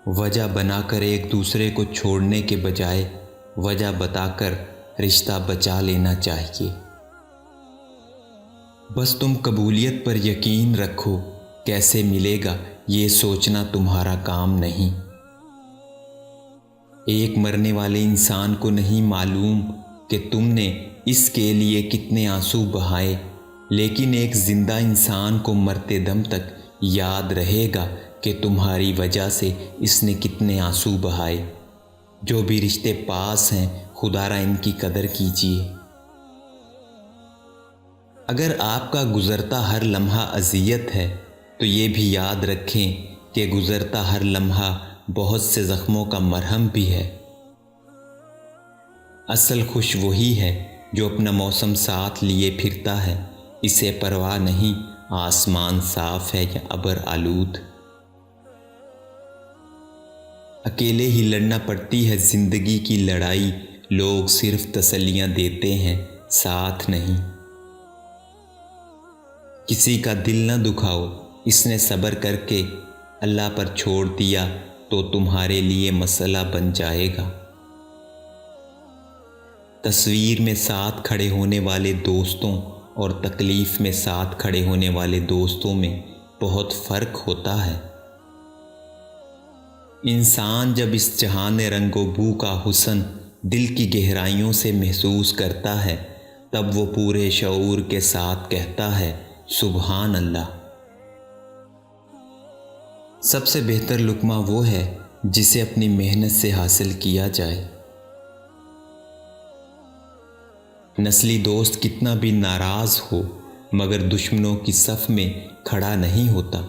وجہ بنا کر ایک دوسرے کو چھوڑنے کے بجائے وجہ بتا کر رشتہ بچا لینا چاہیے۔ بس تم قبولیت پر یقین رکھو، کیسے ملے گا یہ سوچنا تمہارا کام نہیں۔ ایک مرنے والے انسان کو نہیں معلوم کہ تم نے اس کے لیے کتنے آنسو بہائے، لیکن ایک زندہ انسان کو مرتے دم تک یاد رہے گا کہ تمہاری وجہ سے اس نے کتنے آنسو بہائے۔ جو بھی رشتے پاس ہیں خدا را ان کی قدر کیجیے۔ اگر آپ کا گزرتا ہر لمحہ اذیت ہے تو یہ بھی یاد رکھیں کہ گزرتا ہر لمحہ بہت سے زخموں کا مرہم بھی ہے۔ اصل خوش وہی ہے جو اپنا موسم ساتھ لیے پھرتا ہے، اسے پرواہ نہیں آسمان صاف ہے یا ابر آلود۔ اکیلے ہی لڑنا پڑتی ہے زندگی کی لڑائی، لوگ صرف تسلیاں دیتے ہیں ساتھ نہیں۔ کسی کا دل نہ دکھاؤ، اس نے صبر کر کے اللہ پر چھوڑ دیا تو تمہارے لیے مسئلہ بن جائے گا۔ تصویر میں ساتھ کھڑے ہونے والے دوستوں اور تکلیف میں ساتھ کھڑے ہونے والے دوستوں میں بہت فرق ہوتا ہے۔ انسان جب اس جہان رنگ و بو کا حسن دل کی گہرائیوں سے محسوس کرتا ہے تب وہ پورے شعور کے ساتھ کہتا ہے سبحان اللہ۔ سب سے بہتر لقمہ وہ ہے جسے اپنی محنت سے حاصل کیا جائے۔ نسلی دوست کتنا بھی ناراض ہو مگر دشمنوں کی صف میں کھڑا نہیں ہوتا۔